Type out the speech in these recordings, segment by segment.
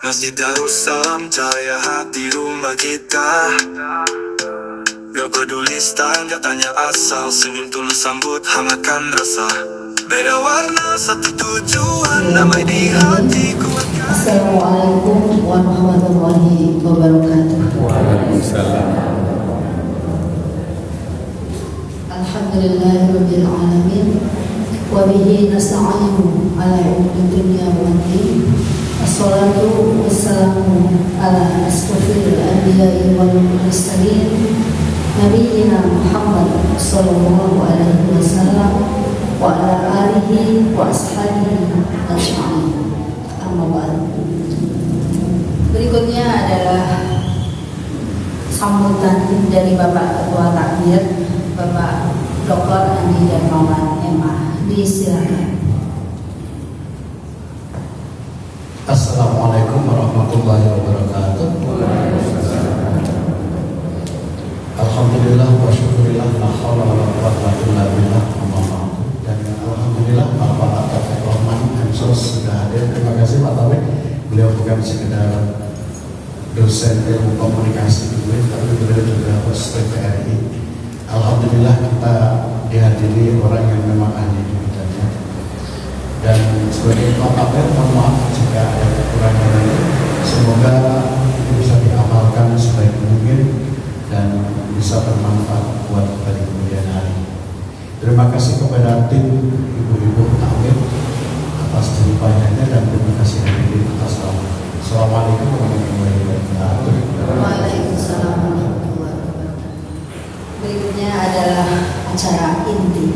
Masjid Darussalam cahaya hati rumah kita. Gak peduli stand, gak tanya asal, senyum tulus sambut hangatkan rasa. Beda warna, satu tujuan, damai di hati kuatkan. Assalamualaikum warahmatullahi wabarakatuh. Waalaikumsalam. Alhamdulillahirabbil alamin. Wa bihi nasta'inu ala umuri dunya wad din. Assalatu wassalamu ala asrofil anbiya'i wal mursalin Nabiyyina Muhammad sallallahu alaihi wasallam wa ala alihi wa ashabihi ajma'in. Amma ba'd. Berikutnya adalah sambutan dari Bapak Ketua Takmir, Bapak Dr. Andi Darmawan MA. Disilakan. Assalamualaikum warahmatullahi wabarakatuh. Alhamdulillah wa syukurillah, la haula wa la quwwata illa billah. Dan alhamdulillah Bapak Ataufik Rahman MSOS sudah hadir. Terima kasih Pak Taufik. Beliau bukan sekedar dosen ilmu komunikasi dulu, tapi beliau juga host TVRI. Alhamdulillah kita dihadiri orang yang memang ahli di bidangnya. Dan sebagai Pak Taufik, mohon maaf jika ada kekurangan ini. Semoga itu bisa diamalkan sebaik mungkin dan bisa bermanfaat buat pada kemudian hari. Terima kasih kepada tim ibu-ibu takmir atas ceritanya dan terima kasih hadirin atas waktu. Assalamualaikum warahmatullahi wabarakatuh. Waalaikumsalam warahmatullahi wabarakatuh. Berikutnya adalah acara inti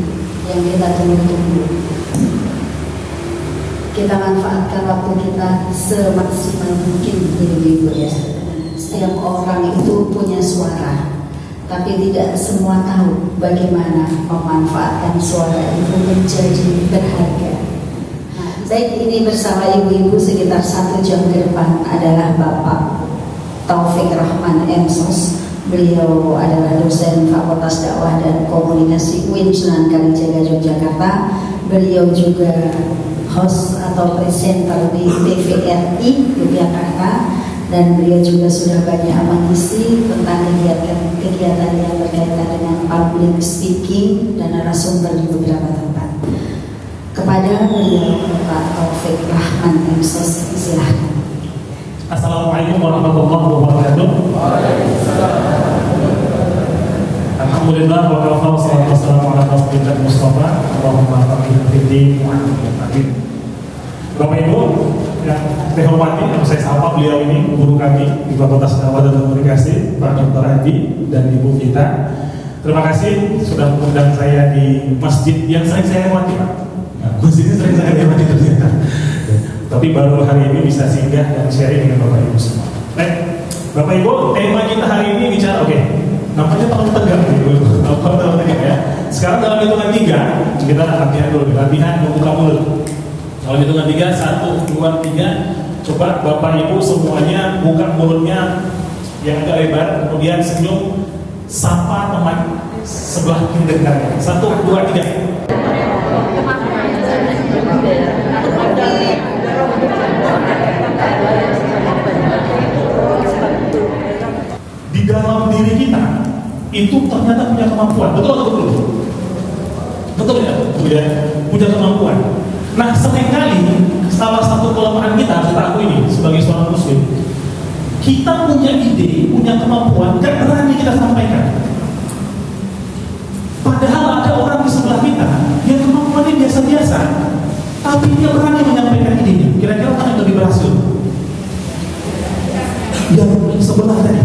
yang kita tunggu-tunggu. Kita manfaatkan waktu kita semaksimal mungkin, ibu-ibu ya. Setiap orang itu punya suara, tapi tidak semua tahu bagaimana memanfaatkan suara itu menjadi berharga. Nah, baik, ini bersama ibu-ibu sekitar 1 jam ke depan adalah Bapak Taufik Rahman MSOS. Beliau adalah dosen Fakultas Dakwah dan Komunikasi UIN Sunan Kalijaga Yogyakarta. Beliau juga host atau presenter di TVRI Yogyakarta, dan beliau juga sudah banyak mengisi tentang kegiatan yang berkaitan dengan public speaking dan narasumber di beberapa tempat. Kepada beliau Pak Taufik Rahman MSOS, silahkan. Assalamualaikum warahmatullahi wabarakatuh. Alhamdulillah wa kafa wa salatu wassalamu ala rasulillah Mustafa. Allahumma faqihna fid din wa 'allimna fid. Bapak Ibu yang saya hormati, yang saya sapa beliau ini guru kami di Fakultas Dakwah dan Komunikasi, Pak Dr. Andi dan Ibu kita. Terima kasih sudah mengundang saya di masjid yang sering saya lewati, Pak. Nah, masjidnya sering saya lewati ternyata. Tapi baru hari ini bisa singgah dan sharing dengan Bapak Ibu semua. Baik, Bapak Ibu, tema kita hari ini bicara, nampaknya terlalu tegang gitu, terlalu tegang ya. Sekarang dalam hitungan 3, kita latihan dulu, latihan membuka mulut. Dalam hitungan 3, 1, 2, 3, coba Bapak Ibu semuanya buka mulutnya yang agak lebar, kemudian senyum, sapa teman sebelah kiri dengannya. 1, 2, 3. Di dalam diri kita itu ternyata punya kemampuan, betul atau betul? Betul ya, punya kemampuan. Nah, seringkali salah satu kelemahan kita aku ini sebagai seorang muslim, kita punya ide, punya kemampuan, gak berani kita sampaikan. Padahal ada orang di sebelah kita yang kemampuannya biasa-biasa, tapi dia berani menyampaikan idenya. Kira-kira mana yang lebih berhasil? Yang sebelah tadi.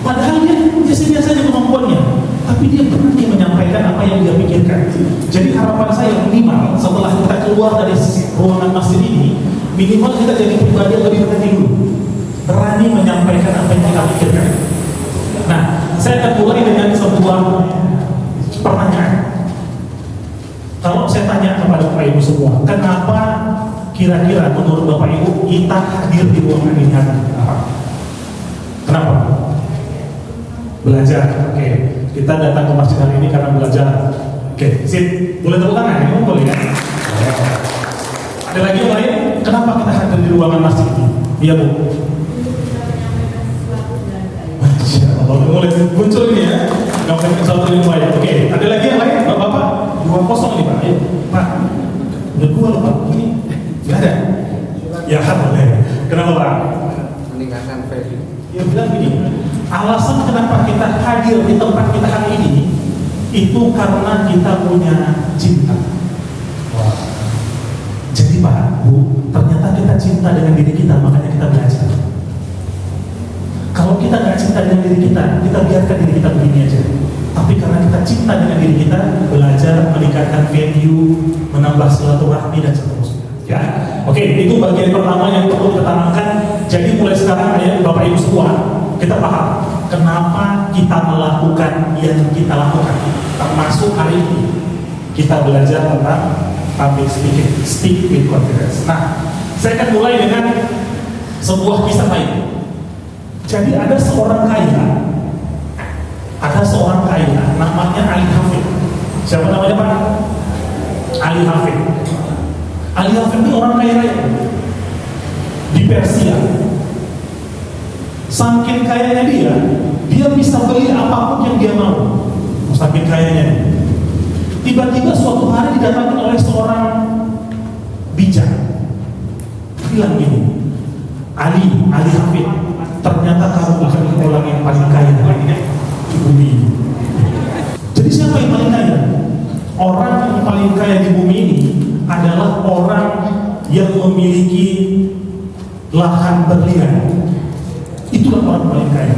Padahal dia biasa-biasa saja kemampuannya, tapi dia berani menyampaikan apa yang dia pikirkan. Jadi harapan saya minimal setelah kita keluar dari ruangan masjid ini, minimal kita jadi pribadi yang lebih berani dulu, berani menyampaikan apa yang kita pikirkan. Nah, saya akan mulai dengan sebuah pertanyaan. Kalau saya tanya kepada Bapak Ibu semua, kenapa kira-kira menurut Bapak Ibu kita hadir di ruangan ini hari ini? Kenapa? Belajar. Oke. Kita datang ke masjid hari ini karena belajar. Oke, sip. Boleh tepuk tangan? Ini boleh ya? Ada lagi yang lain? Kenapa kita hadir di ruangan masjid ini? Iya Bu. Masya Allah, mulai muncul ini ya. Nyampaikan sesuatu yang baik. Oke, ada lagi yang lain, Bapak-bapak? 2-0 nih Pak. Ayo, Pak. Udah 2 loh Pak. Ini nggak ada. Ya kan boleh. Kenapa Pak? Meningkatkan value. Dia bilang gini, alasan kenapa kita hadir di tempat kita hari ini itu karena kita punya cinta. Wah. Jadi Pak, Bu, ternyata kita cinta dengan diri kita, makanya kita belajar. Kalau kita nggak cinta dengan diri kita biarkan diri kita begini aja. Tapi karena kita cinta dengan diri kita, belajar meningkatkan value, menambah silaturahmi dan seterusnya. Ya, oke, itu bagian pertama yang perlu kita tanamkan. Jadi mulai sekarang ya, Bapak Ibu semua, kita paham kenapa kita melakukan yang kita lakukan. Termasuk hari ini kita belajar tentang public speaking, speak with confidence. Nah, saya akan mulai dengan sebuah kisah lain. Jadi ada seorang kaya, namanya Ali Hafid. Siapa namanya Pak? Ali Hafid. Ali Hafid itu orang kaya raya di Persia. Saking kayanya dia bisa beli apapun yang dia mau. Saking kayanya. Tiba-tiba suatu hari didatangi oleh seorang bijak. Bilang gini, Ali Hafid, ternyata kamu akan orang yang paling kaya di bumi ini. Jadi siapa yang paling kaya? Orang yang paling kaya di bumi ini adalah orang yang memiliki lahan berlian. Itulah orang paling kaya.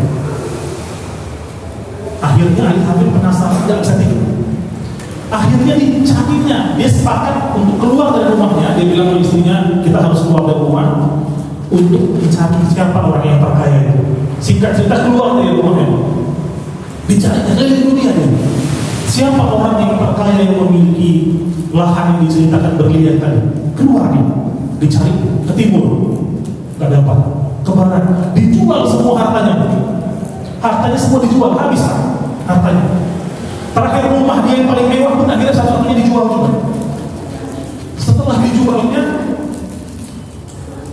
Akhirnya Ali Hafid penasaran, tidak bisa tidur. Akhirnya dicarinya, dia sepakat untuk keluar dari rumahnya. Dia bilang ke istrinya, kita harus keluar dari rumah untuk mencari siapa orang yang terkaya itu. Singkat cerita, keluar dari rumahnya, dicarinya keliling dunia dia. Siapa orang yang terkaya yang memiliki lahan yang diceritakan berlian tadi? Keluar nih, dicari ke timur, nggak dapat. Ke barat, dijual semua hartanya. Hartanya semua dijual, habis hartanya. Terakhir rumah dia yang paling mewah pun akhirnya satu-satunya dijual juga. Setelah dijualnya,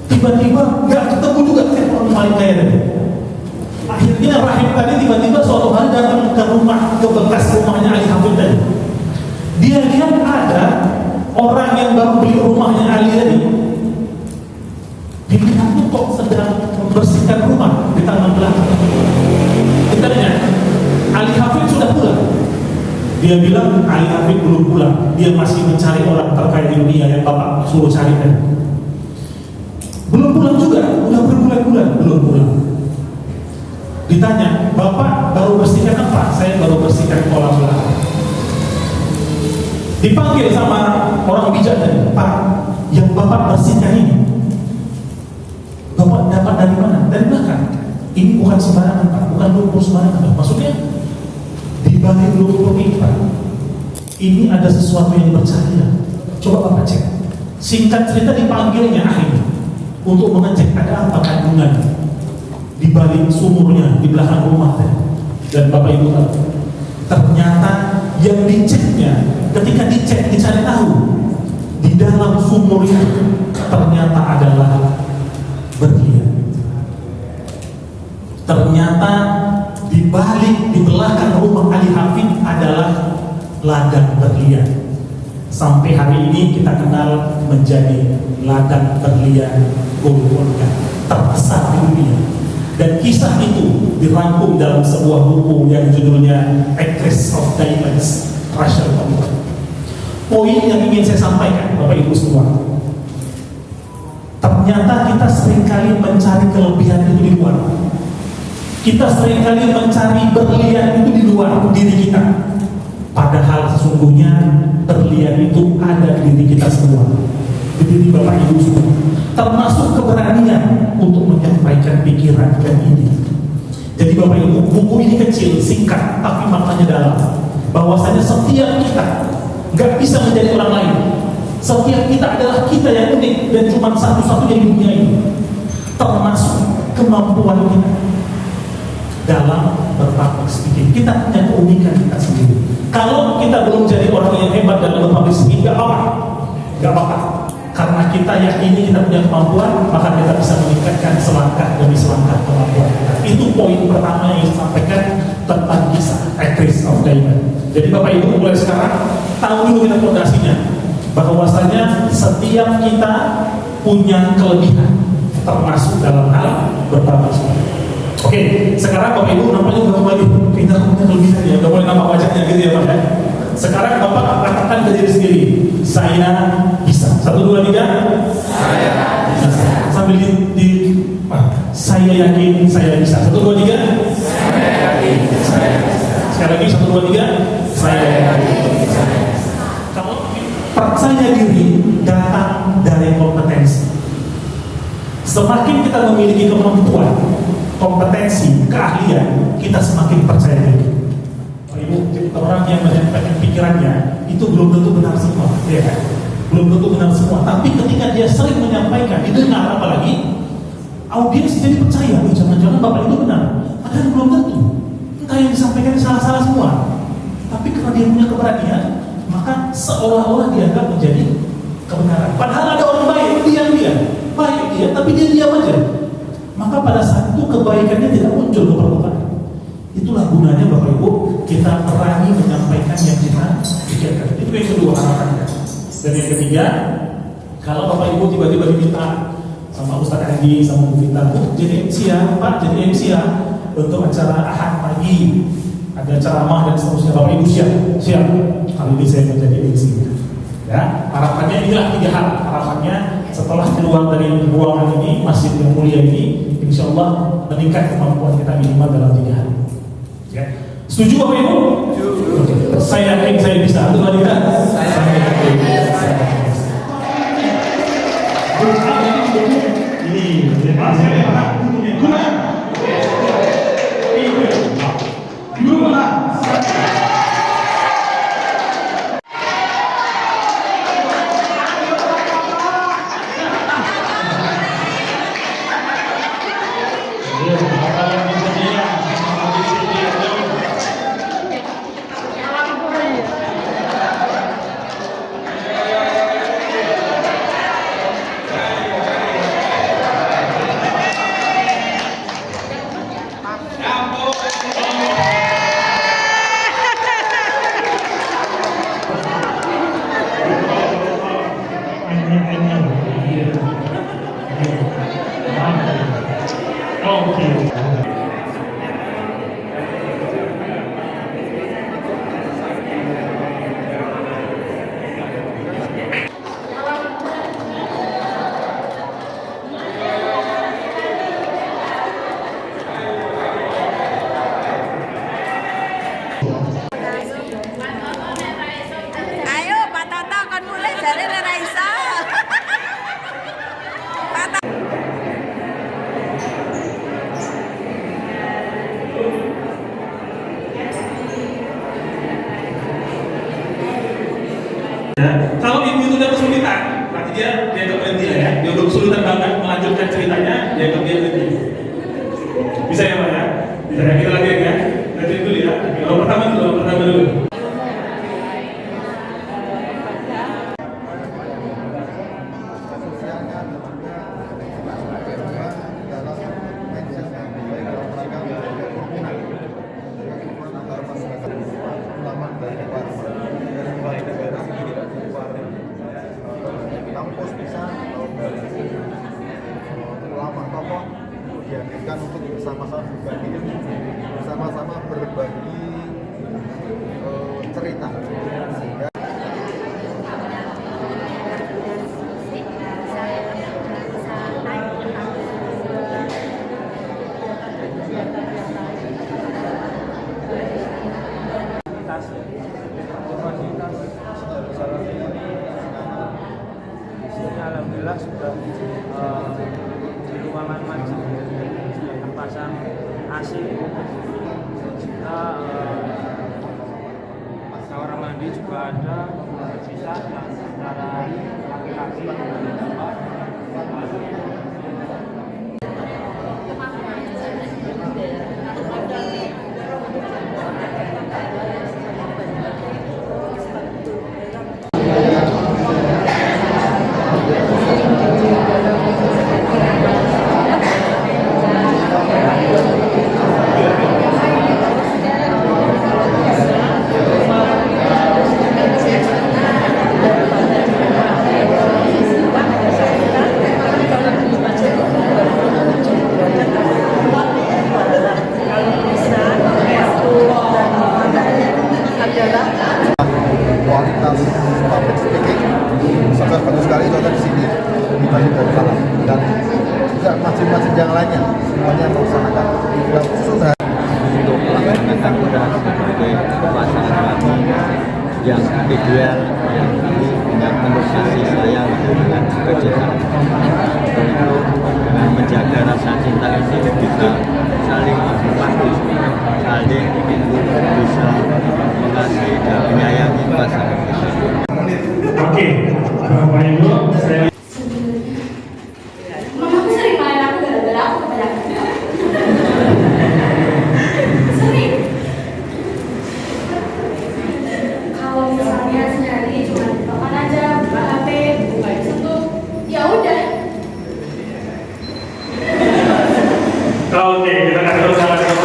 tiba-tiba nggak ketemu juga siapa orang paling kaya tadi. Akhirnya Rahim tadi tiba-tiba suatu hari datang ke rumah, ke bekas rumahnya Ali Hafid tadi. Dia lihat ada orang yang baru beli rumahnya Ali tadi. Dilihat tuh kok sedang membersihkan rumah di taman belakang. Ditanya, Ali Hafid sudah pulang? Dia bilang Ali Hafid belum pulang. Dia masih mencari orang terkaya di dunia yang Bapak suruh cari tadi. Belum pulang juga, udah berbulan-bulan belum pulang. Ditanya, Bapak baru bersihkan apa? Saya baru bersihkan kolam belakang. Dipanggil sama orang bijak tadi, Pak, yang Bapak bersihkan ini, Bapak dapat dari mana? Dari belakang. Ini bukan sembarangan Pak, bukan lumpur sembarangan Pak. Maksudnya di balik lumpur ini Pak, ini ada sesuatu yang bercahaya. Coba Bapak cek. Singkat cerita dipanggilnya akhirnya untuk mengecek ada apa kandungan di balik sumurnya di belakang rumah tadi. Dan Bapak Ibu tahu, ternyata yang diceknya, ketika dicek dicari tahu di dalam sumur itu ternyata adalah berlian. Ternyata di balik, di belakang rumah Ali Hafid adalah ladang berlian. Sampai hari ini kita kenal menjadi ladang berlian Golgotha terbesar di dunia. Dan kisah itu dirangkum dalam sebuah buku yang judulnya Acres of Diamonds, Rachel Thompson. Poin yang ingin saya sampaikan Bapak Ibu semua, ternyata kita seringkali mencari kelebihan itu di luar. Kita seringkali mencari berlian itu di luar diri kita. Padahal sesungguhnya berlian itu ada di diri kita semua, di diri Bapak Ibu semua. Termasuk keberanian untuk menyampaikan pikiran dan ide. Jadi Bapak Ibu, buku ini kecil, singkat, tapi maknanya dalam. Bahwasanya setiap kita nggak bisa menjadi orang lain. Setiap kita adalah kita yang unik dan cuma satu-satunya di dunia ini. Termasuk kemampuan kita dalam berpublic speaking. Kita punya keunikan kita sendiri. Kalau kita belum jadi orang yang hebat dalam berpublic speaking, nggak apa-apa. Karena kita yakini kita punya kemampuan, maka kita bisa meningkatkan selangkah demi selangkah kemampuan kita. Itu poin pertama yang disampaikan tentang kisah Actress of Diamond. Jadi Bapak Ibu mulai sekarang tahu dulu kita fondasinya, bahwasanya setiap kita punya kelebihan, termasuk dalam hal bertransaksi. Oke, sekarang Bapak Ibu nampaknya udah kembali kita punya kelebihan ya, udah boleh nampak wajahnya gitu ya Pak ya. Sekarang Bapak katakan ke diri sendiri, saya bisa. 1, 2, 3. Saya bisa. Sambil saya yakin saya bisa. 1, 2, 3. Saya yakin saya bisa. Sekali lagi 1, 2, 3. Saya yakin saya bisa. Kalau percaya diri datang dari kompetensi. Semakin kita memiliki kemampuan, kompetensi, keahlian, kita semakin percaya diri. Ibu, orang yang menyampaikan pikirannya itu belum tentu benar semua, ya kan? Belum tentu benar semua. Tapi ketika dia sering menyampaikan, didengar apalagi, audiens jadi percaya, jangan-jangan bapak itu benar. Padahal belum tentu. Entah yang disampaikan salah-salah semua. Tapi karena dia punya keberanian, maka seolah-olah dianggap menjadi kebenaran. Padahal ada orang baik, diam-diam, baik dia, tapi dia diam aja. Maka pada saat itu kebaikannya tidak muncul ke permukaan. Itulah gunanya Bapak Ibu, kita berani menyampaikan yang kita pikirkan. Itu yang kedua harapannya. Dan yang ketiga, kalau Bapak Ibu tiba-tiba diminta sama Ustaz Andi, sama Bu Vita, jadi MC ya, Pak, jadi MC ya untuk acara Ahad pagi, ada ceramah dan seterusnya. Bapak Ibu siap. Kali ini saya menjadi MC. Ya, harapannya inilah 3 hal. Harapannya setelah keluar dari ruangan ini, masjid yang mulia ini, insya Allah meningkat kemampuan kita minimal dalam 3 hal. Ya. Setuju Bapak Ibu? Setuju. Saya yakin saya bisa. Itu tadi kan? Saya yakin saya bisa. Ini Ayo Pak Toto kon mulai jare ora iso. Ya, kalau ibu itu udah kesulitan, berarti dia berhenti ya. Dia udah kesulitan banget melanjutkan ceritanya, dia berhenti. Bisa ya Pak ya? Bisa ya, kita latihan ya. Latihan dulu ya. Kalau pertama dulu. kampus bisa ulama tokoh dihadirkan untuk bersama-sama berbagi cerita sehingga alhamdulillah sudah di ruangan masjid sudah terpasang AC. Kita kamar mandi juga ada, bisa antara laki-laki dan bapak. jenjang lainnya semuanya melaksanakan program khusus untuk melaksanakan peran sebagai pasangan suami yang ideal yang penuh kasih sayang dengan kecintaan. Tentu dengan menjaga rasa cinta ini bisa saling menghormati, saling bisa mengasihi dan menyayangi pasangan kita. Oke, Bapak Ibu, saya Mamaku sering marahin aku gara-gara aku kebanyakan. Sering. Kalau misalnya sehari cuma makan aja, buka HP, buka YouTube, ya udah. oke, kita kasih tahu sama siapa.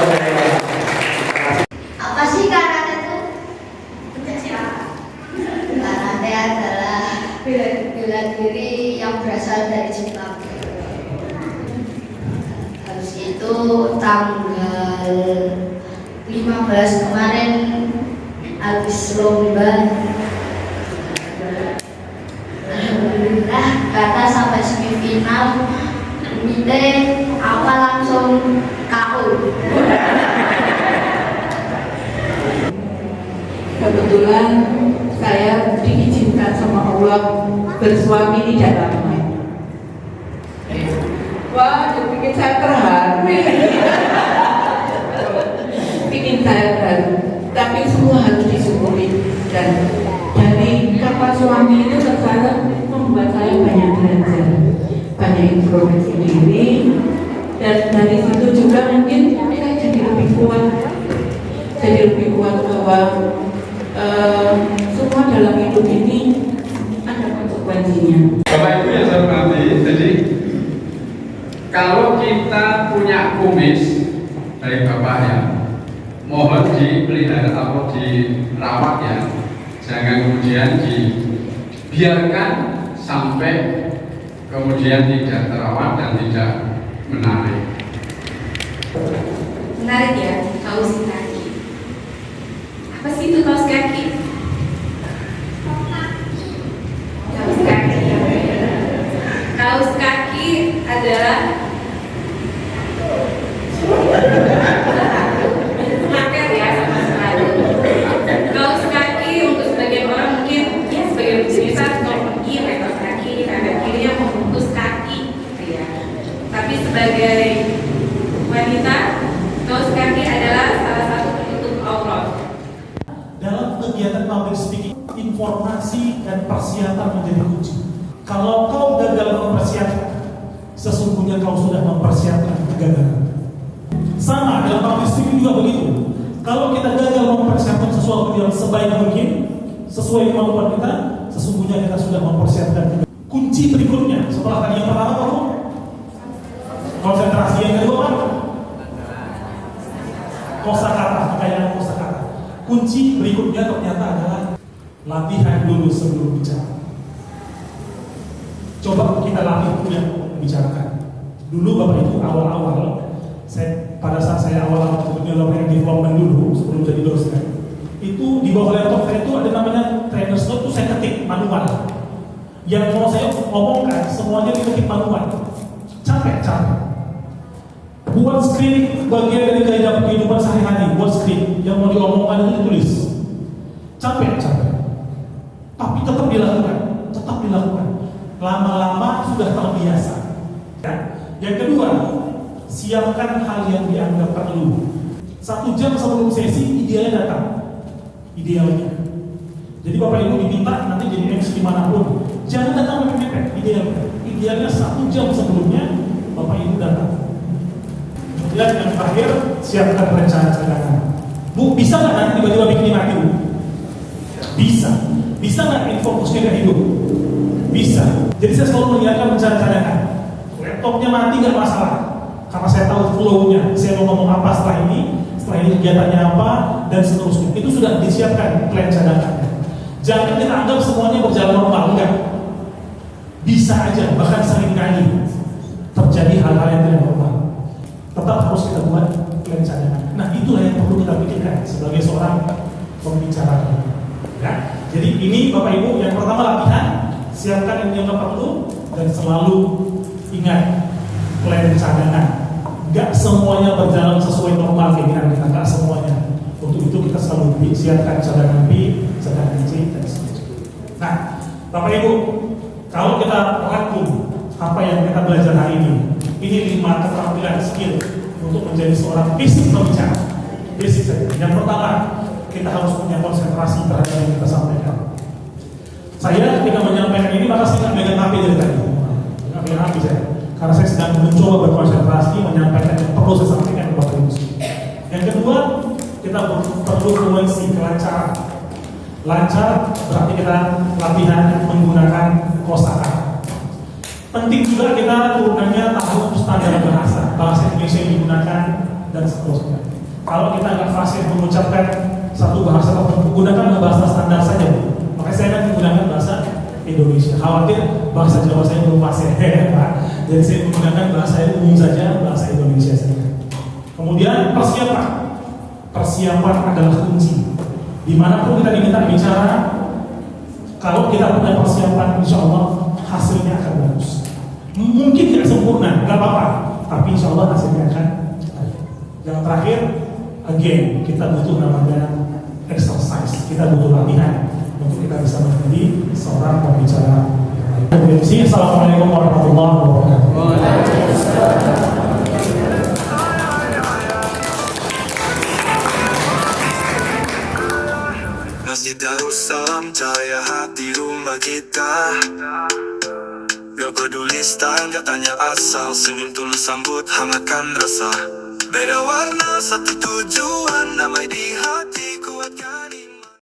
Apa sih karate itu? Pancasila. Karate adalah bela diri yang berasal dari Jepang. Habis itu tanggal 15 kemarin habis lomba. Alhamdulillah karena sampai semifinal Mide apa langsung KO. Kebetulan saya diizinkan sama Allah bersuami tidak lama. Wah, bikin saya terharu. Bikin saya terharu. Tapi semua harus disyukuri. Dan dari kapal suami itu sekarang membuat saya banyak belajar, banyak introspeksi diri. Dan dari situ juga mungkin saya jadi lebih kuat bahwa semua dalam hidup ini ada konsekuensinya. Bapak Ibu yang saya hormati, jadi kalau kita punya kumis dari Bapak ya, mohon dipelihara atau dirawat ya, jangan kemudian dibiarkan sampai kemudian tidak terawat dan tidak menarik. Menarik ya, kaos kaki. Apa sih itu kaos kaki? Kaos kaki. Kaos kaki adalah paket ya sama sekali. Kaos kaki untuk sebagian orang mungkin ya sebagai bisa kalau pergi pakai kaos kaki, kanan kirinya membungkus kaki, ya. Tapi sebagai wanita, kaos kaki adalah salah satu penutup aurat. Dalam kegiatan public speaking, informasi dan persiapan menjadi kunci. Kalau kau gagal mempersiapkan, sesungguhnya kau sudah mempersiapkan kegagalan. Sama dalam public speaking juga begitu. Kalau kita gagal mempersiapkan sesuatu yang sebaik mungkin, sesuai kemampuan kita, sesungguhnya kita sudah mempersiapkan. Kunci berikutnya, setelah tadi yang pertama apa? Konsentrasi. Yang kedua apa? Kosakata, kekayaan kosakata. Kunci berikutnya ternyata adalah latihan dulu sebelum bicara. Coba kita latih dulu yang membicarakan. Dulu Bapak Ibu awal-awal, pada saat saya awal-awal development development dulu sebelum jadi dosen, itu di bawah laptop saya itu ada namanya trainer's note, itu saya ketik manual. Yang mau saya omongkan semuanya diketik manual. Capek. Buat skrip bagian dari gaya kehidupan sehari-hari, buat skrip yang mau diomongkan itu ditulis. Capek. Tapi tetap dilakukan. Lama-lama sudah terbiasa. Ya. Yang kedua, siapkan hal yang dianggap perlu. 1 jam sebelum sesi idealnya datang. Idealnya. Jadi Bapak Ibu diminta nanti jadi MC dimanapun, jangan datang mepet-mepet. Idealnya 1 jam sebelumnya Bapak Ibu datang. Kemudian yang terakhir, siapkan rencana cadangan. Bu, bisa nggak nanti tiba-tiba bikin mati? Bisa nggak fokusnya ke hidup? Bisa. Jadi saya selalu mengingatkan rencana cadangan. Laptopnya mati nggak masalah, karena saya tahu flow-nya. Saya mau ngomong apa setelah ini kegiatannya apa, dan seterusnya. Itu sudah disiapkan plan cadangannya. Jangan kita anggap semuanya berjalan normal, enggak. Bisa aja, bahkan seringkali terjadi hal-hal yang tidak normal. Tetap harus kita buat plan cadangan. Nah, itulah yang perlu kita pikirkan sebagai seorang pembicara. Ya. Jadi ini Bapak Ibu, yang pertama latihan, siapkan yang dianggap perlu, dan selalu ingat plan cadangan. Gak semuanya berjalan sesuai normal keinginan kita, gak semuanya. Untuk itu kita selalu siapkan cadangan B, cadangan C, dan seterusnya. Nah, Bapak Ibu, kalau kita rangkum apa yang kita belajar hari ini 5 keterampilan skill untuk menjadi seorang bisnis pembicara. Basic saja. Yang pertama, kita harus punya konsentrasi terhadap yang kita sampaikan. Saya ketika menyampaikan ini maka saya nggak pegang HP dari tadi, nggak pegang HP saya, karena saya sedang mencoba berkonsentrasi menyampaikan yang perlu saya sampaikan ke Bapak Ibu. Yang kedua, kita perlu fluensi, kelancaran. Lancar berarti kita latihan menggunakan kosakata. Penting juga kita turunannya tahu standar bahasa Indonesia yang digunakan dan seterusnya. Kalau kita nggak fasih mengucapkan satu bahasa tertentu, gunakan bahasa standar saja. Makanya saya akan menggunakan bahasa Indonesia. Khawatir bahasa Jawa saya belum fasih, Pak. Jadi saya menggunakan bahasa yang umum saja, bahasa Indonesia saja. Kemudian persiapan. Persiapan adalah kunci. Dimanapun kita diminta bicara, kalau kita punya persiapan, insya Allah hasilnya akan bagus. Mungkin tidak sempurna, nggak apa-apa, tapi insya Allah hasilnya akan. Yang terakhir, again, kita butuh namanya exercise, kita butuh latihan untuk kita bisa menjadi seorang pembicara. Assalamualaikum warahmatullahi wabarakatuh. Masjid Darussalam cahaya hati rumah kita. Gak peduli style, gak tanya asal, senyum tulus sambut hangatkan rasa. Beda warna, satu tujuan, damai di hati kuatkan.